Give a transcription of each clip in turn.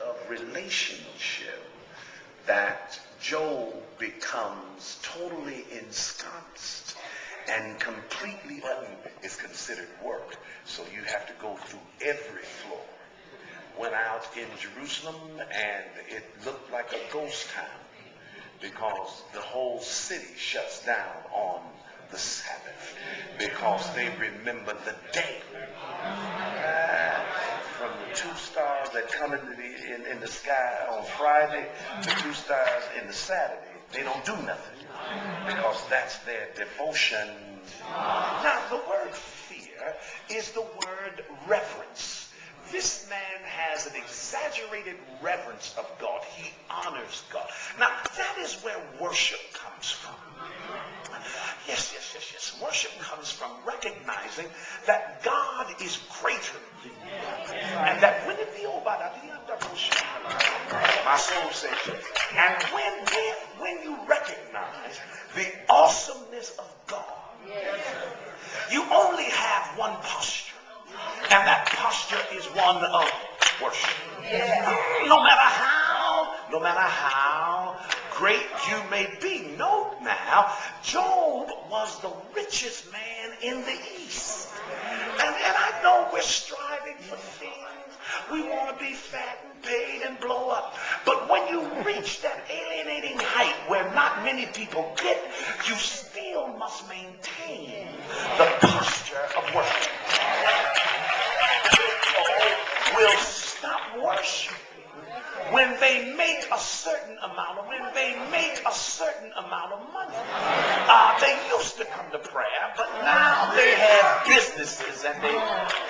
of relationship that Job becomes totally ensconced and completely is considered work. So you have to go through every floor. Went out in Jerusalem and it looked like a ghost town because the whole city shuts down on the Sabbath because they remember the day. From the 2 stars that come in the sky on Friday to 2 stars in the Saturday, they don't do nothing because that's their devotion. Now, the word fear is the word reverence. This man has an exaggerated reverence of God. He honors God. Now, that is where worship comes from. Yes. Worship comes from recognizing that God is greater than you. And that when it be my soul says yes. And when you recognize the awesomeness of God, you only have one posture. And that posture is one of worship. No matter how great you may be. Note now, Job was the richest man in the East. And I know we're striving for things. We want to be fat and paid and blow up. But when you reach that alienating height where not many people get, you still must maintain the posture of worship. People will stop worshiping when they make a certain amount of money. They used to come to prayer, but now they have businesses and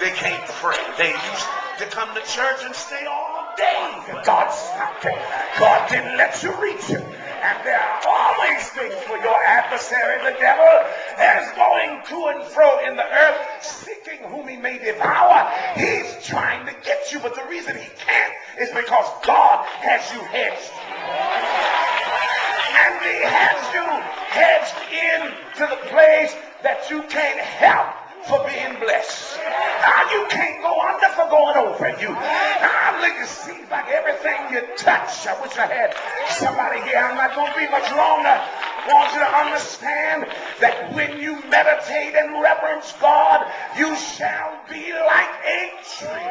they can't pray. They used to come to church and stay all day. God stopped it. God didn't let you reach him. And there are always things for your adversary, the devil, that is going to and fro in the earth, seeking whom he may devour. He's trying to get you, but the reason he can't is because God has you hedged. And he has you hedged in to the place that you can't help for being blessed. You can't go under for going over you. It seems like everything you touch. I wish I had somebody here. I'm not going to be much longer. I want you to understand that when you meditate and reverence God, you shall be like a tree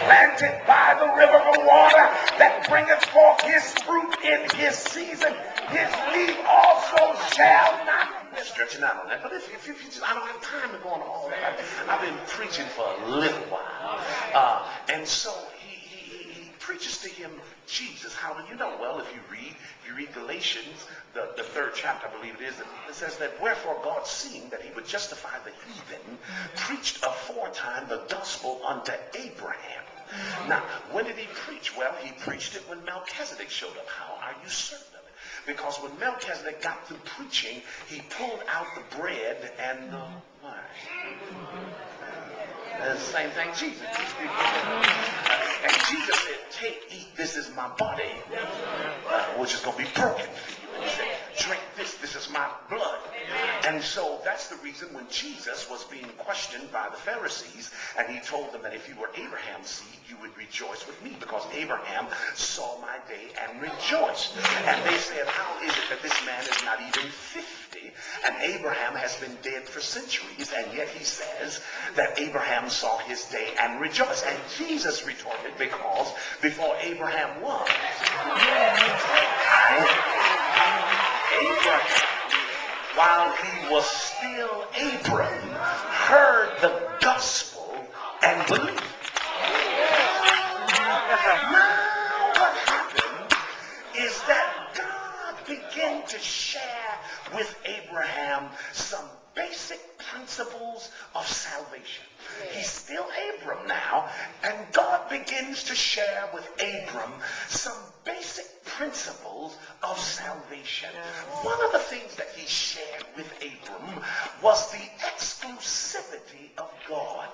planted by the river of water that bringeth forth his fruit in his season. His leaf also shall not. Stretching out on that, but if you just, I don't have time to go on all that. I've been preaching for a little while, and so he preaches to him Jesus. How do you know? Well, if you read Galatians, the 3rd chapter, I believe it is, it says that wherefore God, seeing that he would justify the heathen, preached aforetime the gospel unto Abraham. Now, when did he preach? Well, he preached it when Melchizedek showed up. How are you certain of it? Because when Melchizedek got through preaching, he pulled out the bread and the wine. That's the same thing Jesus did. And Jesus said, take, eat, this is my body, which is going to be broken for you. And he said, drink this is my blood. And so that's the reason when Jesus was being questioned by the Pharisees, and he told them that if you were Abraham's seed, you would rejoice with me, because Abraham saw my day and rejoiced. And they said, how is it that this man is not even 50, and Abraham has been dead for centuries, and yet he says that Abraham saw his day and rejoiced? And Jesus retorted, because before Abraham was, Abraham, while he was still Abram, heard the gospel and believed. Now what happened is that God began to share with Abraham some basic principles of salvation. He's still Abram now, and God begins to share with Abram some basic principles of salvation. One of the things that he shared with Abram was the exclusivity of God.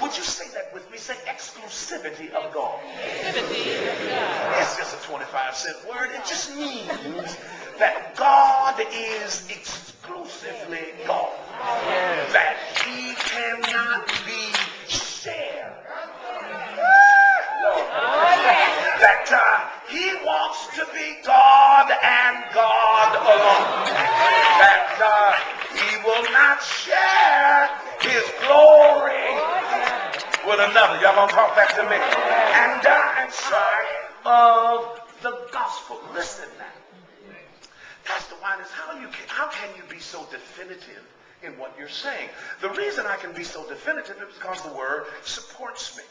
Would you say that with me? Say exclusivity of God. It's just a 25-cent word. It just means that God is exclusively God. That he cannot be shared. that he wants to be God and God alone. That he will not share his glory with another. Y'all gonna talk back to me. And inside of the gospel. Listen now. Pastor Winans, how can you be so definitive in what you're saying? The reason I can be so definitive is because the word supports me.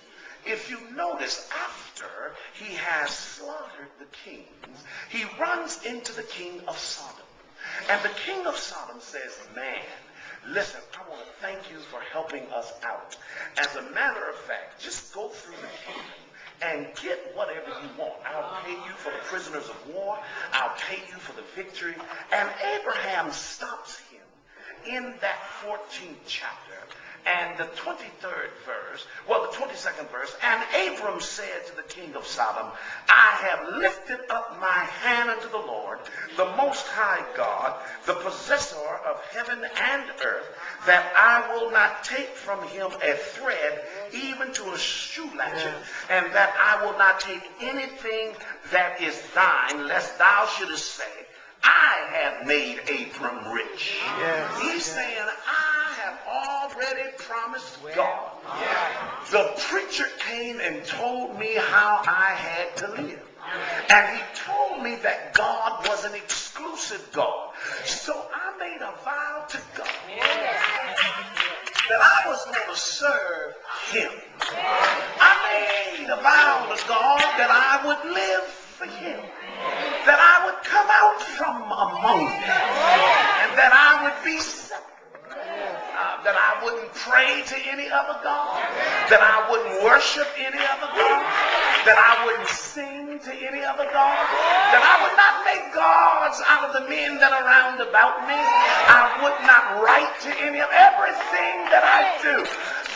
If you notice, after he has slaughtered the kings, he runs into the king of Sodom. And the king of Sodom says, man, listen, I want to thank you for helping us out. As a matter of fact, just go through the kingdom and get whatever you want. I'll pay you for the prisoners of war. I'll pay you for the victory. And Abraham stops him in that 14th chapter and the 23rd verse, well, the 22nd verse, and Abram said to the king of Sodom, I have lifted up my hand unto the Lord, the Most High God, the possessor of heaven and earth, that I will not take from him a thread, even to a shoe latchet, and that I will not take anything that is thine, lest thou shouldest say, I have made Abram rich. Yes. He's saying, I have already promised God. Yes. The preacher came and told me how I had to live. And he told me that God was an exclusive God. So I made a vow to God that I was going to serve him. I made a vow to God that I would live for him. That I would come out from among them, and that I would be separate, that I wouldn't pray to any other God, that I wouldn't worship any other God, that I wouldn't sing to any other God, that I would not make gods out of the men that are round about me. I would not write to any of everything that I do,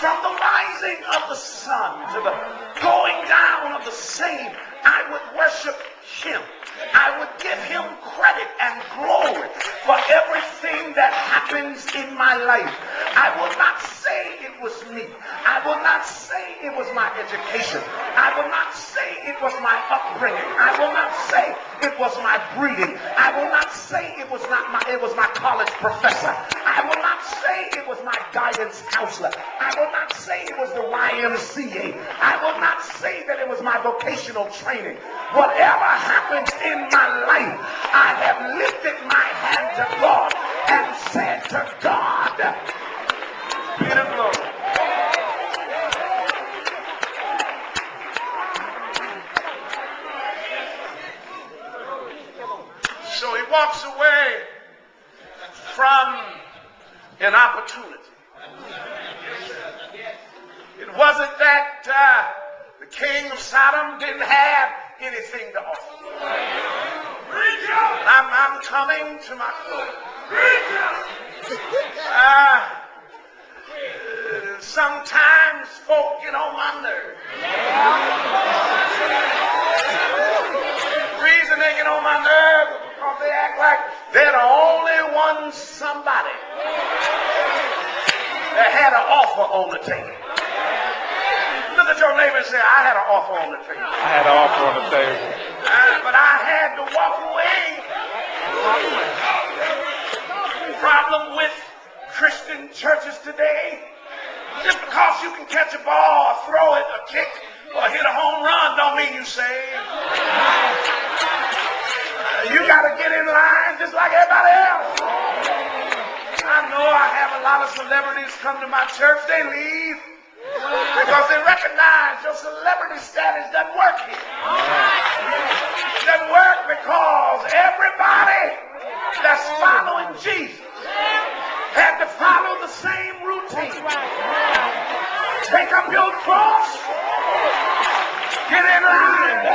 from the rising of the sun to the going down of the same. I would worship him. I would give him credit and glory for everything that happens in my life. I will not say it was me. I will not say it was my education. I will not say it was my upbringing. I will not say it was my breeding. I will not say it was my college professor. I will not say it was my guidance counselor. I will not say it was the YMCA. I will not say that it was my vocational training. Whatever happens in my life, I have lifted my hand to God and said to God, be the glory. So he walks away from an opportunity. It wasn't that the king of Sodom didn't have anything to offer. I'm coming to my close. Sometimes folk get on my nerves. The reason they get on my nerves is because they act like they're the only one somebody that had an offer on the table. Look at your neighbor and say, I had an offer on the table. I had an offer on the table. But I had to walk away. The problem with Christian churches today, just because you can catch a ball or throw it or kick or hit a home run don't mean you saved. You got to get in line just like everybody else. I know I have a lot of celebrities come to my church. They leave because they recognize your celebrity status doesn't work here. It doesn't work because everybody that's following Jesus had to follow the same routine. Take up your cross, get in line,